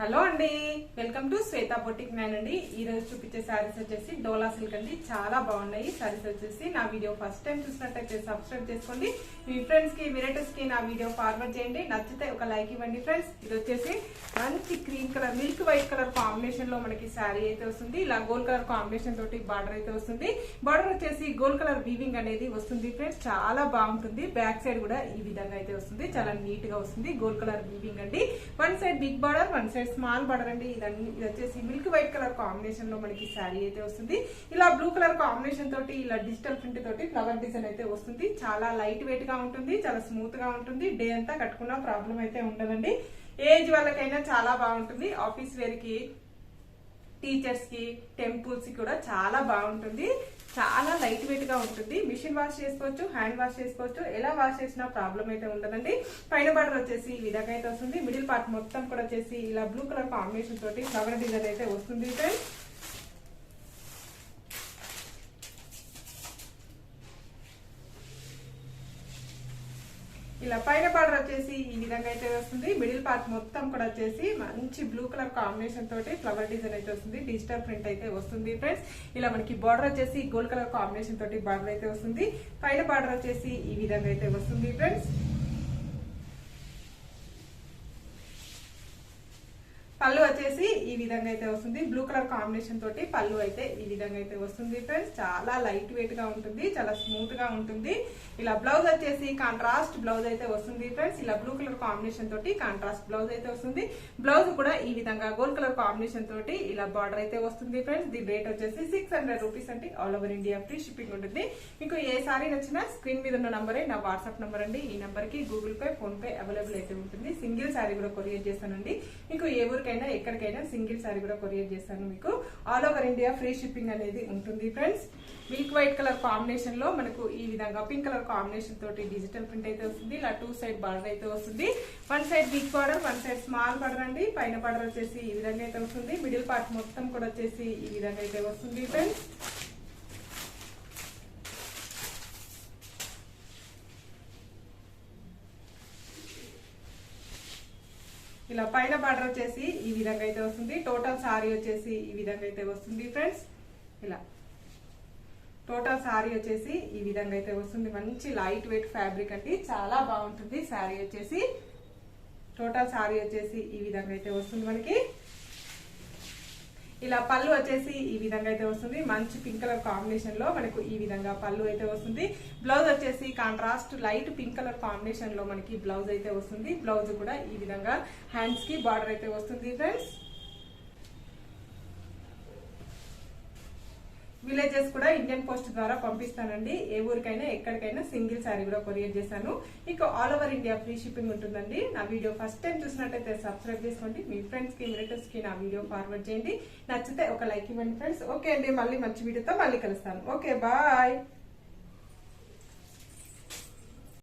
Hello అండి, welcome to Shweta boutique nine అండి. ఈ రోజు చూపించే శారీస్ వచ్చేసి డోలా సిల్క్ అండి. చాలా బాగున్నాయి శారీస్ వచ్చేసి. నా వీడియో ఫస్ట్ టైం చూసినట్టయితే సబ్స్క్రైబ్ చేసుకోండి. మీ ఫ్రెండ్స్ కి రిలేటివ్స్ కి నా వీడియో ఫార్వర్డ్ చేయండి. నచ్చితే ఒక లైక్ ఇవ్వండి ఫ్రెండ్స్. ఇది వచ్చేసి మంచి cream colour, milk white colour combination లో మనకి శారీ అయితే వస్తుంది. ఇలా గోల్డ్ కలర్ కాంబినేషన్ తోటి బార్డర్ అయితే వస్తుంది. బార్డర్ వచ్చేసి గోల్డ్ కలర్ వీవింగ్ అనేది వస్తుంది ఫ్రెండ్స్. చాలా బాగుంటుంది. బ్యాక్ సైడ్ కూడా ఈ విధంగా అయితే వస్తుంది. చాలా నీట్ గా వస్తుంది. గోల్డ్ కలర్ వీవింగ్ అండి. One side big border, one side small border అండి. ఇది వచ్చేసి మిల్క్ వైట్ కలర్ కాంబినేషన్ లో మనకి శారీ అయితే వస్తుంది. ఇలా బ్లూ కలర్ కాంబినేషన్ తోటి ఇలా డిజిటల్ ప్రింట్ తోటి ఫ్లవర్ డిజైన్ అయితే వస్తుంది. చాలా లైట్ వెయిట్ గా ఉంటుంది. చాలా స్మూత్ గా ఉంటుంది. డే అంతా కట్టుకున్న ప్రాబ్లం అయితే ఉండదండి. ఏజ్ వాళ్ళకైనా చాలా బాగుంటుంది. ఆఫీస్ వేర్ కి, టీచర్స్ కి, టెంపుల్స్ కి కూడా చాలా బాగుంటుంది. చాలా లైట్ వెయిట్ గా ఉంటుంది. మిషన్ వాష్ చేసుకోవచ్చు, హ్యాండ్ వాష్ చేసుకోవచ్చు. ఎలా వాష్ చేసినా ప్రాబ్లం అయితే ఉండదండి. పైన బార్డర్ వచ్చేసి ఈ విధంగా అయితే వస్తుంది. మిడిల్ పార్ట్ మొత్తం కూడా వచ్చేసి ఇలా బ్లూ కలర్ కాంబినేషన్ తోటి ఫ్లవర్ డిజైన్ అయితే వస్తుంది ఫ్రెండ్స్. ఇలా పైన బార్డర్ వచ్చేసి ఈ విధంగా అయితే వస్తుంది. మిడిల్ పార్ట్ మొత్తం కూడా వచ్చేసి మంచి బ్లూ కలర్ కాంబినేషన్ తోటి ఫ్లవర్ డిజైన్ అయితే వస్తుంది. డిజిటల్ ప్రింట్ అయితే వస్తుంది ఫ్రెండ్స్. ఇలా మనకి బార్డర్ వచ్చేసి గోల్డ్ కలర్ కాంబినేషన్ తోటి బార్డర్ అయితే వస్తుంది. పైన బార్డర్ వచ్చేసి ఈ విధంగా అయితే వస్తుంది ఫ్రెండ్స్. పళ్ళు వచ్చేసి ఈ విధంగా అయితే వస్తుంది. బ్లూ కలర్ కాంబినేషన్ తోటి పళ్ళు అయితే ఈ విధంగా అయితే వస్తుంది ఫ్రెండ్స్. చాలా లైట్ వెయిట్ గా ఉంటుంది. చాలా స్మూత్ గా ఉంటుంది. ఇలా బ్లౌజ్ వచ్చేసి కాంట్రాస్ట్ బ్లౌజ్ అయితే వస్తుంది ఫ్రెండ్స్. ఇలా బ్లూ కలర్ కాంబినేషన్ తోటి కాంట్రాస్ట్ బ్లౌజ్ అయితే వస్తుంది. బ్లౌజ్ కూడా ఈ విధంగా గోల్డ్ కలర్ కాంబినేషన్ తోటి ఇలా బార్డర్ అయితే వస్తుంది ఫ్రెండ్స్. దీని రేట్ వచ్చేసి 600 రూపీస్ అండి. All over India free shipping ఉంటుంది. మీకు ఏ సారీ నచ్చినా స్క్రీన్ మీద ఉన్న నంబరే నా వాట్సాప్ నంబర్ అండి. ఈ నంబర్ కి Google pay, phone pay available అయితే ఉంటుంది. సింగిల్ సారీ కూడా కొరియర్ చేస్తానండి. మీకు ఏ ఊరికి ఎక్కడికైనా సింగిల్ సారీ కూడా కొరియర్ చేస్తాను. మీకు all over India free shipping అనేది ఉంటుంది friends. Milk white colour combination లో మనకు ఈ విధంగా పింక్ కలర్ కాంబినేషన్ తోటి డిజిటల్ ప్రింట్ అయితే వస్తుంది. ఇలా 2 సైడ్ బార్డర్ అయితే వస్తుంది. One side big border, one side small border అండి. పైన బార్డర్ వచ్చేసి ఈ విధంగా అయితే వస్తుంది. మిడిల్ పార్ట్ మొత్తం కూడా వచ్చేసి ఈ విధంగా అయితే వస్తుంది ఫ్రెండ్స్. ఇలా పైన బార్డర్ వచ్చేసి ఈ విధంగా అయితే వస్తుంది. టోటల్ సారీ వచ్చేసి ఈ విధంగా అయితే వస్తుంది ఫ్రెండ్స్. ఇలా టోటల్ సారీ వచ్చేసి ఈ విధంగా అయితే వస్తుంది. మంచి లైట్ వెయిట్ ఫ్యాబ్రిక్ అండి. చాలా బాగుంటుంది సారీ వచ్చేసి. టోటల్ సారీ వచ్చేసి ఈ విధంగా అయితే వస్తుంది మనకి. ఇలా పళ్ళు వచ్చేసి ఈ విధంగా అయితే వస్తుంది. మంచి పింక్ కలర్ కాంబినేషన్ లో మనకు ఈ విధంగా పళ్ళు అయితే వస్తుంది. బ్లౌజ్ వచ్చేసి contrast light pink colour combination లో మనకి బ్లౌజ్ అయితే వస్తుంది. బ్లౌజ్ కూడా ఈ విధంగా హ్యాండ్స్ కి బార్డర్ అయితే వస్తుంది ఫ్రెండ్స్. విలేజెస్ కూడా ఇండియన్ పోస్ట్ ద్వారా పంపిస్తానండి. ఏ ఊరికైనా ఎక్కడికైనా సింగిల్ సారీ కూడా కొరియర్ చేశాను. మీకు all over India free shipping ఉంటుందండి. నా వీడియో ఫస్ట్ టైం చూసినట్టయితే సబ్స్క్రైబ్ చేసుకోండి. మీ ఫ్రెండ్స్ కి, రిలేటివ్స్ కి నా వీడియో ఫార్వర్డ్ చేయండి. నచ్చితే ఒక లైక్ ఇవ్వండి ఫ్రెండ్స్. ఓకే అండి, మళ్ళీ మంచి వీడియోతో మళ్ళీ కలుస్తాను. Okay, bye.